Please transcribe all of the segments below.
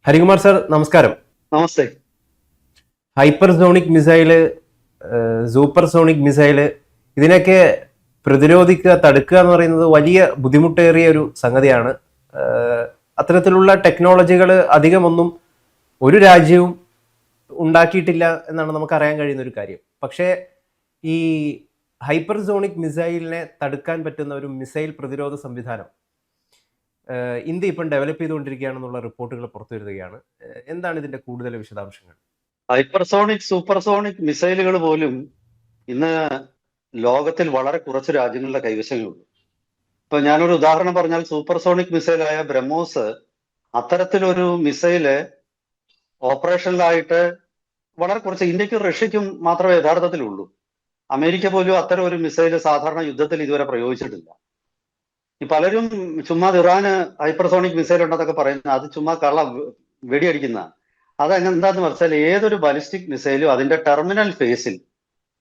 Harikumar sir, നമസ്കാരം. നമസ്തേ. Hypersonic missile, supersonic missile, ഇതിനൊക്കെ പ്രതിരോധിക്കുക, തടുക്കുക എന്ന് പറയുന്നത് വലിയ ബുദ്ധിമുട്ടേറിയ ഒരു സംഗതിയാണ്. അത്തരത്തിലുള്ള ടെക്നോളജികൾ അധികമൊന്നും ഒരു രാജ്യവും ഉണ്ടാക്കിയിട്ടില്ല എന്നാണ് നമുക്ക് അറിയാൻ കഴിയുന്ന ഒരു കാര്യം. പക്ഷേ ഈ ഹൈപ്പർസോണിക് മിസൈലിനെ തടുക്കാൻ പറ്റുന്ന ഒരു മിസൈൽ പ്രതിരോധ സംവിധാനം ഇന്ത്യ ഇപ്പം ഡെവലപ്പ് ചെയ്തുകൊണ്ടിരിക്കുകയാണെന്നുള്ള റിപ്പോർട്ടുകൾ പുറത്തു വരികയാണ്. എന്താണ് ഇതിന്റെ കൂടുതൽ വിശദാംശങ്ങൾ? ഹൈപ്പർസോണിക് സൂപ്പർസോണിക് മിസൈലുകൾ പോലും ഇന്ന് ലോകത്തിൽ വളരെ കുറച്ച് രാജ്യങ്ങളുടെ കൈവശങ്ങളുള്ളൂ. ഇപ്പൊ ഞാനൊരു ഉദാഹരണം പറഞ്ഞാൽ, സൂപ്പർസോണിക് മിസൈലായ ബ്രഹ്മോസ് അത്തരത്തിലൊരു മിസൈല് ഓപ്പറേഷനിലായിട്ട് വളരെ കുറച്ച് ഇന്ത്യക്കും റഷ്യക്കും മാത്രമേ യഥാർത്ഥത്തിലുള്ളൂ. അമേരിക്ക പോലും അത്തരം ഒരു മിസൈല് സാധാരണ യുദ്ധത്തിൽ ഇതുവരെ പ്രയോഗിച്ചിട്ടില്ല. ഈ പലരും ചുമ്മാ ഇറാന് ഹൈപ്പർസോണിക് മിസൈൽ ഉണ്ടെന്നൊക്കെ പറയുന്നത് അത് ചുമ്മാ വെടിയടിക്കുന്നതാണ്. അതെന്താന്ന് വെച്ചാൽ, ഏതൊരു ബാലിസ്റ്റിക് മിസൈലും അതിന്റെ ടെർമിനൽ ഫേസിൽ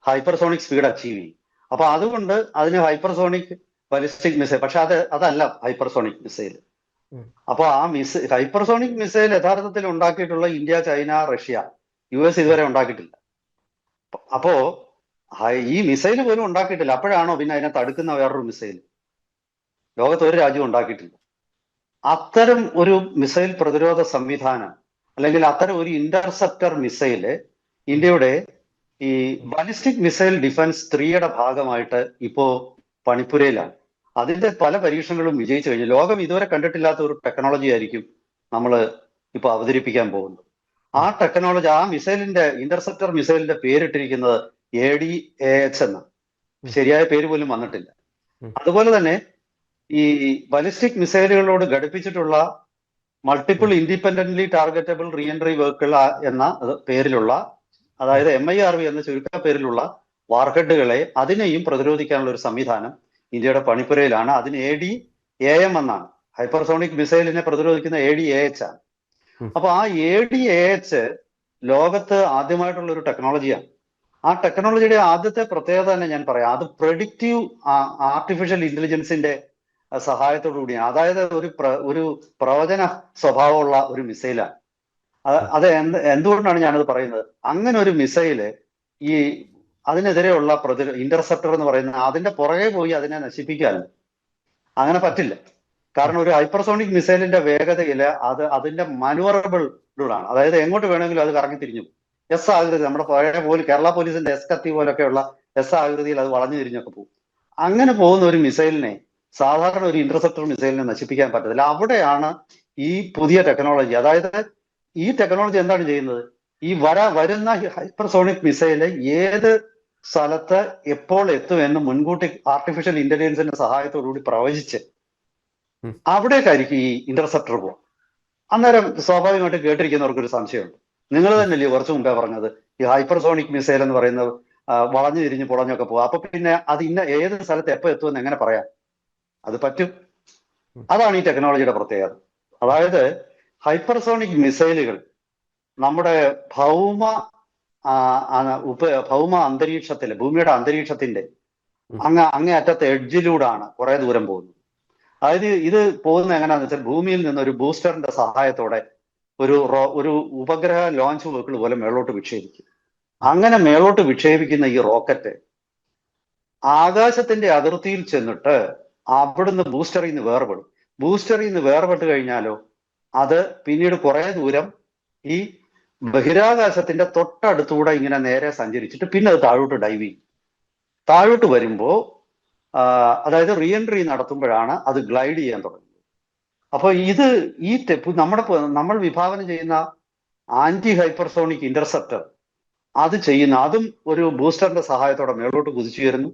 ഹൈപ്പർസോണിക് സ്പീഡ് അച്ചീവ് ചെയ്യും. അപ്പൊ അതുകൊണ്ട് അതിന് ഹൈപ്പർസോണിക് ബാലിസ്റ്റിക് മിസൈൽ, പക്ഷെ അതല്ല ഹൈപ്പർസോണിക് മിസൈൽ. അപ്പൊ ആ ഹൈപ്പർസോണിക് മിസൈൽ യഥാർത്ഥത്തിൽ ഉണ്ടാക്കിയിട്ടുള്ള ഇന്ത്യ, ചൈന, റഷ്യ, US ഇതുവരെ ഉണ്ടാക്കിയിട്ടില്ല. അപ്പോ ഈ മിസൈൽ പോലും ഉണ്ടാക്കിയിട്ടില്ല. അപ്പോഴാണോ പിന്നെ അതിനെ തടുക്കുന്ന വേറൊരു മിസൈൽ? ലോകത്ത് ഒരു രാജ്യവും ഉണ്ടാക്കിയിട്ടില്ല. അത്തരം ഒരു മിസൈൽ പ്രതിരോധ സംവിധാനം, അല്ലെങ്കിൽ അത്തരം ഒരു ഇന്റർസെപ്റ്റർ മിസൈല് ഇന്ത്യയുടെ ഈ ബാലിസ്റ്റിക് മിസൈൽ ഡിഫൻസ് 3യുടെ ഭാഗമായിട്ട് ഇപ്പോ പണിപ്പുരയിലാണ്. അതിന്റെ പല പരീക്ഷണങ്ങളും വിജയിച്ചു കഴിഞ്ഞു. ലോകം ഇതുവരെ കണ്ടിട്ടില്ലാത്ത ഒരു ടെക്നോളജി ആയിരിക്കും നമ്മൾ ഇപ്പൊ അവതരിപ്പിക്കാൻ പോകുന്നത്. ആ ടെക്നോളജി, ആ മിസൈലിന്റെ, ഇന്റർസെപ്റ്റർ മിസൈലിന്റെ പേരിട്ടിരിക്കുന്നത് ADAH എന്ന, ശരിയായ പേര് പോലും വന്നിട്ടില്ല. അതുപോലെ തന്നെ ഈ ബാലിസ്റ്റിക് മിസൈലുകളോട് ഘടിപ്പിച്ചിട്ടുള്ള multiple independently targetable re entry vehicle എന്ന പേരിലുള്ള, അതായത് MIRV എന്ന ചുരുക്ക പേരിലുള്ള വാർഹെഡുകളെ, അതിനെയും പ്രതിരോധിക്കാനുള്ള ഒരു സംവിധാനം ഇന്ത്യയുടെ പണിപ്പുരയിലാണ്. അതിന് ADAM എന്നാണ്. ഹൈപ്പർസോണിക് മിസൈലിനെ പ്രതിരോധിക്കുന്ന ADAH ആണ്. അപ്പൊ ആ ADAH ലോകത്ത് ആദ്യമായിട്ടുള്ള ഒരു ടെക്നോളജിയാണ്. ആ ടെക്നോളജിയുടെ ആദ്യത്തെ പ്രത്യേകത തന്നെ ഞാൻ പറയാം. അത് പ്രഡിക്റ്റീവ് ആർട്ടിഫിഷ്യൽ ഇന്റലിജൻസിന്റെ സഹായത്തോടു കൂടിയാണ്. അതായത് ഒരു പ്രവചന സ്വഭാവമുള്ള ഒരു മിസൈലാണ്. അത് എന്തുകൊണ്ടാണ് ഞാനത് പറയുന്നത്? അങ്ങനെ ഒരു മിസൈല് ഈ അതിനെതിരെയുള്ള ഇന്റർസെപ്റ്റർ എന്ന് പറയുന്ന അതിന്റെ പുറകെ പോയി അതിനെ നശിപ്പിക്കാനും അങ്ങനെ പറ്റില്ല. കാരണം ഒരു ഹൈപ്പർസോണിക് മിസൈലിന്റെ വേഗതയിൽ അതിന്റെ മാനുവറബിളാണ്. അതായത് എങ്ങോട്ട് വേണമെങ്കിലും അത് കറങ്ങി തിരിഞ്ഞു. ആകൃതി, നമ്മുടെ പഴയ പോലെ കേരള പോലീസിന്റെ കത്തി പോലൊക്കെയുള്ള ആകൃതിയിൽ അത് വളഞ്ഞു തിരിഞ്ഞൊക്കെ പോകും. അങ്ങനെ പോകുന്ന ഒരു മിസൈലിനെ സാധാരണ ഒരു ഇന്റർസെപ്റ്റർ മിസൈലിനെ നശിപ്പിക്കാൻ പറ്റത്തില്ല. അവിടെയാണ് ഈ പുതിയ ടെക്നോളജി. അതായത് ഈ ടെക്നോളജി എന്താണ് ചെയ്യുന്നത്? ഈ വരുന്ന ഹൈപ്പർസോണിക് മിസൈല് ഏത് സ്ഥലത്ത് എപ്പോൾ എത്തുമെന്ന് മുൻകൂട്ടി ആർട്ടിഫിഷ്യൽ ഇന്റലിജൻസിന്റെ സഹായത്തോടുകൂടി പ്രവചിച്ച് അവിടേക്കായിരിക്കും ഈ ഇന്റർസെപ്റ്റർ പോകും. അന്നേരം സ്വാഭാവികമായിട്ട് കേട്ടിരിക്കുന്നവർക്ക് ഒരു സംശയമുണ്ട്. നിങ്ങൾ തന്നെയല്ലേ കുറച്ചു മുമ്പേ പറഞ്ഞത് ഈ ഹൈപ്പർസോണിക് മിസൈൽ എന്ന് പറയുന്നത് വളഞ്ഞു തിരിഞ്ഞ് പുളഞ്ഞൊക്കെ പോകും. അപ്പൊ പിന്നെ അത് ഏത് സ്ഥലത്ത് എപ്പോൾ എത്തുമെന്ന് എങ്ങനെ പറയാം? അത് പറ്റും. അതാണ് ഈ ടെക്നോളജിയുടെ പ്രത്യേകത. അതായത് ഹൈപ്പർസോണിക് മിസൈലുകൾ നമ്മുടെ ഭൗമ അന്തരീക്ഷത്തിലെ, ഭൂമിയുടെ അന്തരീക്ഷത്തിന്റെ അങ്ങേ അറ്റത്തെ എഡ്ജിലൂടെയാണ് കുറെ ദൂരം പോകുന്നത്. അതായത് ഇത് പോകുന്നത് എങ്ങനെയാണെന്ന് വെച്ചാൽ, ഭൂമിയിൽ നിന്ന് ഒരു ബൂസ്റ്ററിന്റെ സഹായത്തോടെ ഒരു ഉപഗ്രഹ ലോഞ്ച് വെഹിക്കിൾ പോലെ മേളോട്ട് വിക്ഷേപിക്കും. അങ്ങനെ മേളോട്ട് വിക്ഷേപിക്കുന്ന ഈ റോക്കറ്റ് ആകാശത്തിന്റെ അതിർത്തിയിൽ ചെന്നിട്ട് അവിടുന്ന് ബൂസ്റ്ററിൽ നിന്ന് വേർപെടും. ബൂസ്റ്ററിൽ നിന്ന് വേർപെട്ട് കഴിഞ്ഞാലോ അത് പിന്നീട് കുറെ ദൂരം ഈ ബഹിരാകാശത്തിന്റെ തൊട്ടടുത്തൂടെ ഇങ്ങനെ നേരെ സഞ്ചരിച്ചിട്ട് പിന്നെ അത് താഴോട്ട് ഡൈവ് ചെയ്യും. താഴോട്ട് വരുമ്പോ അതായത് റീ എൻട്രി നടത്തുമ്പോഴാണ് അത് ഗ്ലൈഡ് ചെയ്യാൻ തുടങ്ങുന്നത്. അപ്പൊ നമ്മൾ വിഭാവനം ചെയ്യുന്ന ആന്റി ഹൈപ്പർസോണിക് ഇന്റർസെപ്റ്റർ അത് ചെയ്യുന്ന, അതും ഒരു ബൂസ്റ്ററിന്റെ സഹായത്തോടെ മേളോട്ട് കുതിച്ചുയരുന്നു.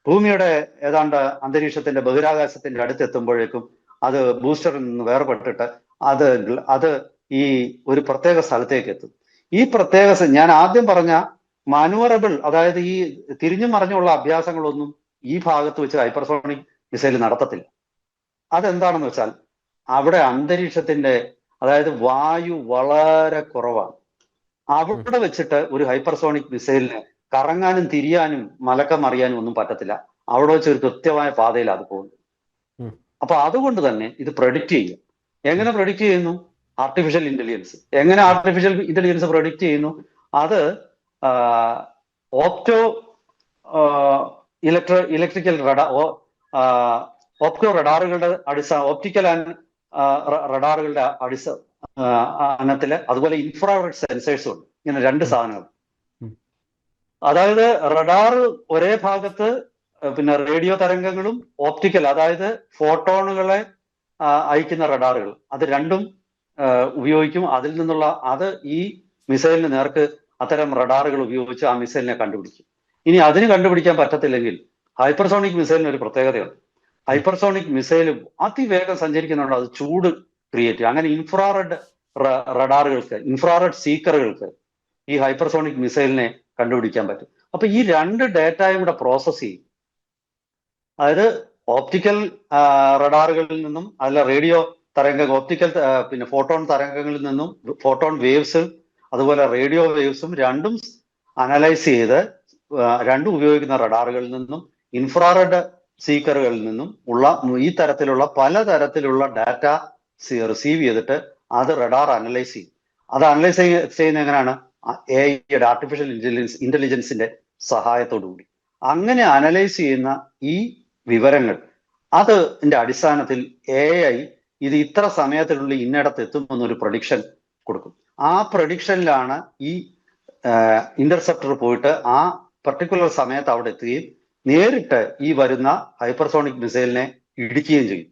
ഭൂമിയുടെ ഏതാണ്ട് അന്തരീക്ഷത്തിന്റെ ബഹിരാകാശത്തിന്റെ അടുത്തെത്തുമ്പോഴേക്കും അത് ബൂസ്റ്ററിൽ നിന്ന് വേർപെട്ടിട്ട് അത് ഈ ഒരു പ്രത്യേക സ്ഥലത്തേക്ക് എത്തും. ഈ ഞാൻ ആദ്യം പറഞ്ഞ മാനുവറബിൾ, അതായത് ഈ തിരിഞ്ഞു മറിഞ്ഞുള്ള അഭ്യാസങ്ങളൊന്നും ഈ ഭാഗത്ത് വെച്ച് ഹൈപ്പർസോണിക് മിസൈൽ നടത്തത്തില്ല. അതെന്താണെന്ന് വെച്ചാൽ, അവിടെ അന്തരീക്ഷത്തിന്റെ, അതായത് വായു വളരെ കുറവാണ്. അവിടെ വെച്ചിട്ട് ഒരു ഹൈപ്പർസോണിക് മിസൈലിന് കറങ്ങാനും തിരിയാനും മലക്കം അറിയാനും ഒന്നും പറ്റത്തില്ല. അവിടെ വെച്ച് ഒരു കൃത്യമായ പാതയിൽ അത് പോകുന്നു. അപ്പൊ അതുകൊണ്ട് തന്നെ ഇത് പ്രഡിക്റ്റ് ചെയ്യും. എങ്ങനെ പ്രഡിക്റ്റ് ചെയ്യുന്നു? Artificial intelligence. എങ്ങനെ ആർട്ടിഫിഷ്യൽ ഇന്റലിജൻസ് പ്രൊഡിക്റ്റ് ചെയ്യുന്നു? അത് ഓപ്റ്റോ ഇലക്ട്രിക്കൽ റഡാർ, ഓപ്റ്റോ റഡാറുകളുടെ ഓപ്റ്റിക്കൽ ആൻഡ് റഡാറുകളുടെ അടിസ്ഥാനത്തില്, അതുപോലെ ഇൻഫ്രാറെഡ് സെൻസേഴ്സും ഉണ്ട്. ഇങ്ങനെ രണ്ട് സാധനങ്ങൾ. അതായത് റഡാർ ഒരേ ഭാഗത്ത്, പിന്നെ റേഡിയോ തരംഗങ്ങളും ഓപ്റ്റിക്കൽ, അതായത് ഫോട്ടോണുകളെ അയക്കുന്ന റഡാറുകൾ, അത് രണ്ടും ഉപയോഗിക്കും. അതിൽ നിന്നുള്ള അത് ഈ മിസൈലിന് നേർക്ക് അത്തരം റഡാറുകൾ ഉപയോഗിച്ച് ആ മിസൈലിനെ കണ്ടുപിടിക്കും. ഇനി അതിന് കണ്ടുപിടിക്കാൻ പറ്റത്തില്ലെങ്കിൽ ഹൈപ്പർസോണിക് മിസൈലിന് ഒരു പ്രത്യേകതയുണ്ട്. ഹൈപ്പർസോണിക് മിസൈൽ അതിവേഗം സഞ്ചരിക്കുന്നുണ്ട്, അത് ചൂട് ക്രിയേറ്റ് ചെയ്യും. അങ്ങനെ ഇൻഫ്രാറെഡ് റഡാറുകൾക്ക്, ഇൻഫ്രാറെഡ് സീക്കറുകൾക്ക് ഈ ഹൈപ്പർസോണിക് മിസൈലിനെ കണ്ടുപിടിക്കാൻ പറ്റും. അപ്പൊ ഈ രണ്ട് ഡേറ്റയും കൂടെ പ്രോസസ് ചെയ്യും. അതായത് ഓപ്റ്റിക്കൽ റഡാറുകളിൽ നിന്നും, അല്ല റേഡിയോ ഓപ്റ്റിക്കൽ പിന്നെ ഫോട്ടോൺ തരംഗങ്ങളിൽ നിന്നും, ഫോട്ടോൺ വേവ്സ് അതുപോലെ റേഡിയോ വേവ്സും രണ്ടും അനലൈസ് ചെയ്ത്, രണ്ടും ഉപയോഗിക്കുന്ന റഡാറുകളിൽ നിന്നും ഇൻഫ്രാറെഡ് സീക്കറുകളിൽ നിന്നും ഉള്ള ഈ തരത്തിലുള്ള പലതരത്തിലുള്ള ഡാറ്റ റിസീവ് ചെയ്തിട്ട് അത് റഡാർ അനലൈസ് ചെയ്യും. അത് അനലൈസ് ചെയ്യുന്ന എങ്ങനെയാണ്? AI ആർട്ടിഫിഷ്യൽ ഇന്റലിജൻസിന്റെ സഹായത്തോടു കൂടി. അങ്ങനെ അനലൈസ് ചെയ്യുന്ന ഈ വിവരങ്ങൾ, അതിന്റെ അടിസ്ഥാനത്തിൽ AI ഇത് ഇത്ര സമയത്തിനുള്ളിൽ ഇന്നിടത്ത് എത്തുമെന്നൊരു പ്രഡിക്ഷൻ കൊടുക്കും. ആ പ്രഡിക്ഷനിലാണ് ഈ ഇന്റർസെപ്റ്റർ പോയിട്ട് ആ പർട്ടിക്കുലർ സമയത്ത് അവിടെ എത്തുകയും നേരിട്ട് ഈ വരുന്ന ഹൈപ്പർസോണിക് മിസൈലിനെ ഇടിക്കുകയും ചെയ്യും,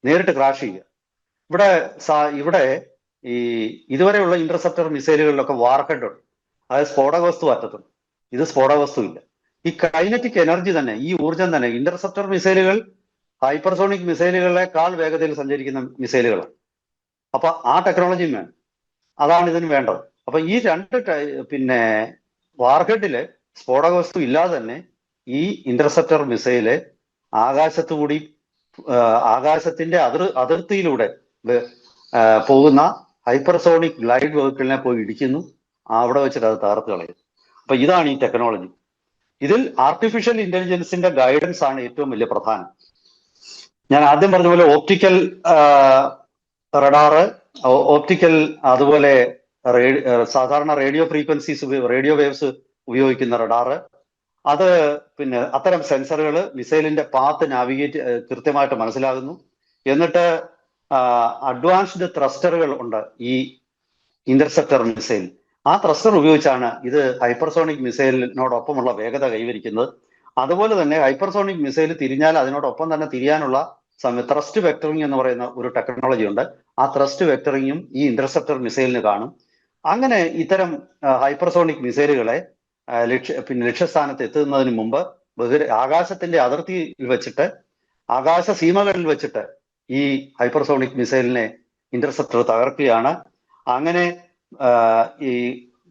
നേരിട്ട് ക്രാഷ് ചെയ്യുക. ഇവിടെ ഈ ഇതുവരെയുള്ള ഇന്റർസെപ്റ്റർ മിസൈലുകളിലൊക്കെ വാർഹെഡ് ഉണ്ട്, അതായത് സ്ഫോടക വസ്തു അറ്റത്തുണ്ട്. ഇത് സ്ഫോടക വസ്തു ഇല്ല. ഈ കൈനറ്റിക് എനർജി തന്നെ, ഈ ഊർജം തന്നെ, ഇന്റർസെപ്റ്റർ മിസൈലുകൾ ഹൈപ്പർസോണിക് മിസൈലുകളെക്കാൾ വേഗതയിൽ സഞ്ചരിക്കുന്ന മിസൈലുകളാണ്. അപ്പൊ ആ ടെക്നോളജിയും വേണം, അതാണ് ഇതിന് വേണ്ടത്. അപ്പൊ ഈ രണ്ട് പിന്നെ വാർഹെഡില് സ്ഫോടക വസ്തു ഇല്ലാതെ തന്നെ ഈ ഇന്റർസെപ്റ്റർ മിസൈല് ആകാശത്തുകൂടി, ആകാശത്തിന്റെ അതിർത്തിയിലൂടെ പോകുന്ന ഹൈപ്പർസോണിക് ഗ്ലൈഡ് വെഹിക്കിളിനെ പോയി ഇടിക്കുന്നു, അവിടെ വെച്ചിട്ട് അത് തകർത്ത് കളയുന്നു. അപ്പൊ ഇതാണ് ഈ ടെക്നോളജി. ഇതിൽ ആർട്ടിഫിഷ്യൽ ഇന്റലിജൻസിന്റെ ഗൈഡൻസ് ആണ് ഏറ്റവും വലിയ പ്രധാനം. ഞാൻ ആദ്യം പറഞ്ഞ പോലെ ഓപ്റ്റിക്കൽ റഡാറ്, ഓപ്റ്റിക്കൽ, അതുപോലെ സാധാരണ റേഡിയോ ഫ്രീക്വൻസീസ്, റേഡിയോ വേവ്സ് ഉപയോഗിക്കുന്ന റഡാറ്, അത് പിന്നെ അത്തരം സെൻസറുകൾ മിസൈലിന്റെ പാത്ത് നാവിഗേറ്റ് കൃത്യമായിട്ട് മനസ്സിലാകുന്നു. എന്നിട്ട് അഡ്വാൻസ്ഡ് ത്രസ്റ്ററുകൾ ഉണ്ട് ഈ ഇന്റർസെപ്റ്റർ മിസൈൽ. ആ ത്രസ്റ്റർ ഉപയോഗിച്ചാണ് ഇത് ഹൈപ്പർസോണിക് മിസൈലിനോടൊപ്പമുള്ള വേഗത കൈവരിക്കുന്നത്. അതുപോലെ തന്നെ ഹൈപ്പർസോണിക് മിസൈൽ തിരിഞ്ഞാൽ അതിനോടൊപ്പം തന്നെ തിരിയാനുള്ള ത്രസ്റ്റ് വെക്ടറിംഗ് എന്ന് പറയുന്ന ഒരു ടെക്നോളജി ഉണ്ട്. ആ ത്രസ്റ്റ് വെക്ടറിങ്ങും ഈ ഇന്റർസെപ്റ്റർ മിസൈലിന് കാണും. അങ്ങനെ ഇത്തരം ഹൈപ്പർസോണിക് മിസൈലുകളെ ലക്ഷ്യസ്ഥാനത്ത് എത്തുന്നതിന് മുമ്പ് ആകാശത്തിന്റെ അതിർത്തിയിൽ വെച്ചിട്ട്, ആകാശ സീമകളിൽ വെച്ചിട്ട് ഈ ഹൈപ്പർസോണിക് മിസൈലിനെ ഇന്റർസെപ്റ്റർ തകർക്കുകയാണ്. അങ്ങനെ ഈ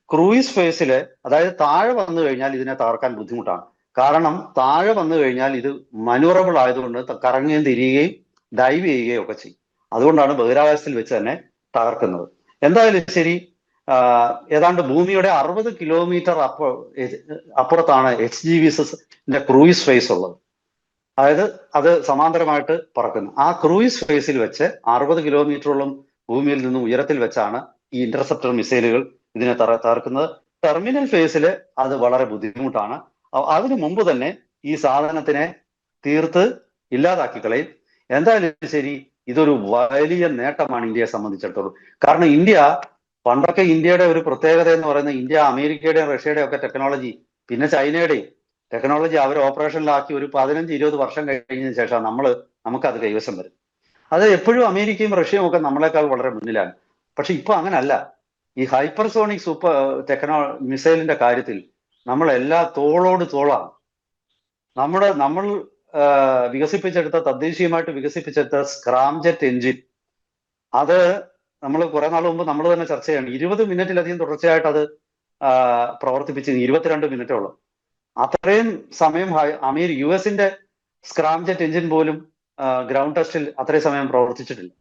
ക്രൂയിസ് ഫേസില്, അതായത് താഴെ വന്നു കഴിഞ്ഞാൽ ഇതിനെ തകർക്കാൻ ബുദ്ധിമുട്ടാണ്. കാരണം താഴെ വന്നു കഴിഞ്ഞാൽ ഇത് മനൂറബിൾ ആയതുകൊണ്ട് കറങ്ങുകയും തിരിയുകയും ഡൈവ് ചെയ്യുകയും ഒക്കെ ചെയ്യും. അതുകൊണ്ടാണ് ബഹിരാകാശത്തിൽ വെച്ച് തന്നെ തകർക്കുന്നത്. എന്തായാലും ശരി, ഏതാണ്ട് ഭൂമിയുടെ 60 കിലോമീറ്റർ അപ്പുറത്താണ് HGVSന്റെ ക്രൂയിസ് ഫേസ് ഉള്ളത്. അതായത് അത് സമാന്തരമായിട്ട് പറക്കുന്നു. ആ ക്രൂയിസ് ഫേസിൽ വെച്ച് 60 കിലോമീറ്ററോളം ഭൂമിയിൽ നിന്നും ഉയരത്തിൽ വെച്ചാണ് ഈ ഇന്റർസെപ്റ്റർ മിസൈലുകൾ ഇതിനെ തകർക്കുന്നത്. ടെർമിനൽ ഫേസിൽ അത് വളരെ ബുദ്ധിമുട്ടാണ്. അതിനു മുമ്പ് തന്നെ ഈ സാധനത്തിനെ തീർത്ത് ഇല്ലാതാക്കി കളയും. എന്തായാലും ശരി, ഇതൊരു വലിയ നേട്ടമാണ് ഇന്ത്യയെ സംബന്ധിച്ചിടത്തോളം. കാരണം പണ്ടൊക്കെ ഇന്ത്യയുടെ ഒരു പ്രത്യേകത എന്ന് പറയുന്നത്, ഇന്ത്യ അമേരിക്കയുടെയും റഷ്യയുടെയും ഒക്കെ ടെക്നോളജി, പിന്നെ ചൈനയുടെയും ടെക്നോളജി അവർ ഓപ്പറേഷനിലാക്കി ഒരു 15-20 വർഷം കഴിഞ്ഞതിന് ശേഷം നമുക്കത് കൈവശം വരും. അത് എപ്പോഴും അമേരിക്കയും റഷ്യയും ഒക്കെ നമ്മളെക്കാൾ വളരെ മുന്നിലാണ്. പക്ഷെ ഇപ്പൊ അങ്ങനല്ല. ഈ ഹൈപ്പർസോണിക് മിസൈലിന്റെ കാര്യത്തിൽ നമ്മളെല്ലാ തോളോട് തോളാണ്. നമ്മൾ വികസിപ്പിച്ചെടുത്ത, തദ്ദേശീയമായിട്ട് വികസിപ്പിച്ചെടുത്ത സ്ക്രാംജെറ്റ് എഞ്ചിൻ, അത് നമ്മൾ കുറെ നാൾ മുമ്പ് നമ്മൾ തന്നെ ചർച്ച ചെയ്യാണ്. 20 മിനിറ്റിലധികം തുടർച്ചയായിട്ട് അത് പ്രവർത്തിപ്പിച്ച് 22 മിനിറ്റോളം. അത്രയും സമയം US-ന്റെ സ്ക്രാംജെറ്റ് എഞ്ചിൻ പോലും ഗ്രൗണ്ട് ടെസ്റ്റിൽ അത്രയും സമയം പ്രവർത്തിച്ചിട്ടില്ല.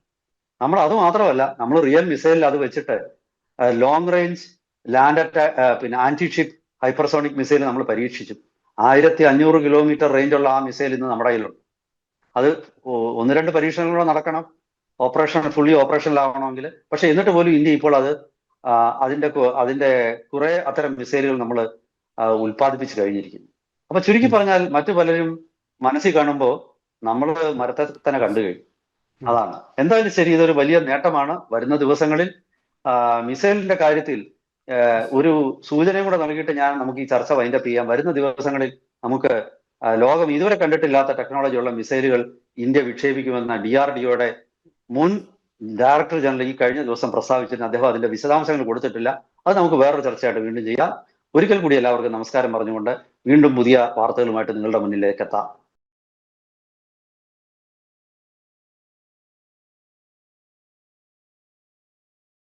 നമ്മൾ അത് മാത്രമല്ല, നമ്മൾ റിയൽ മിസൈലിൽ അത് വെച്ചിട്ട് ലോങ് റേഞ്ച് പിന്നെ ആന്റി ഷിപ്പ് ഹൈപ്പർസോണിക് മിസൈൽ നമ്മൾ പരീക്ഷിച്ചു. 1500 കിലോമീറ്റർ റേഞ്ചുള്ള ആ മിസൈൽ ഇന്ന് നമ്മുടെ കയ്യിലുണ്ട്. അത് 1-2 പരീക്ഷണങ്ങളൂടെ നടക്കണം. ഫുള്ളി ഓപ്പറേഷനിലാവണമെങ്കിൽ. പക്ഷെ എന്നിട്ട് പോലും ഇന്ത്യ ഇപ്പോൾ അത് അതിന്റെ കുറെ അത്തരം മിസൈലുകൾ നമ്മൾ ഉൽപ്പാദിപ്പിച്ചു കഴിഞ്ഞിരിക്കുന്നു. അപ്പൊ ചുരുക്കി പറഞ്ഞാൽ മറ്റു പലരും മനസ്സിൽ കാണുമ്പോൾ നമ്മൾ മരത്തെ തന്നെ കണ്ടു കഴിഞ്ഞു. അതാണ് എന്തായാലും ശരി, ഇതൊരു വലിയ നേട്ടമാണ്. വരുന്ന ദിവസങ്ങളിൽ മിസൈലിന്റെ കാര്യത്തിൽ ഒരു സൂചനയും കൂടെ നൽകിയിട്ട് നമുക്ക് ഈ ചർച്ച വൈൻഡപ്പ് ചെയ്യാം. വരുന്ന ദിവസങ്ങളിൽ നമുക്ക് ലോകം ഇതുവരെ കണ്ടിട്ടില്ലാത്ത ടെക്നോളജി ഉള്ള മിസൈലുകൾ ഇന്ത്യ വിക്ഷേപിക്കുമെന്ന DRDOയുടെ മുൻ ഡയറക്ടർ ജനറൽ ഈ കഴിഞ്ഞ ദിവസം പ്രസ്താവിച്ചിരുന്നു. അദ്ദേഹം അതിന്റെ വിശദാംശങ്ങൾ കൊടുത്തിട്ടില്ല. അത് നമുക്ക് വേറൊരു ചർച്ചയായിട്ട് വീണ്ടും ചെയ്യാം. ഒരിക്കൽ കൂടി എല്ലാവർക്കും നമസ്കാരം പറഞ്ഞുകൊണ്ട് വീണ്ടും പുതിയ വാർത്തകളുമായിട്ട് നിങ്ങളുടെ മുന്നിലേക്ക് എത്താം.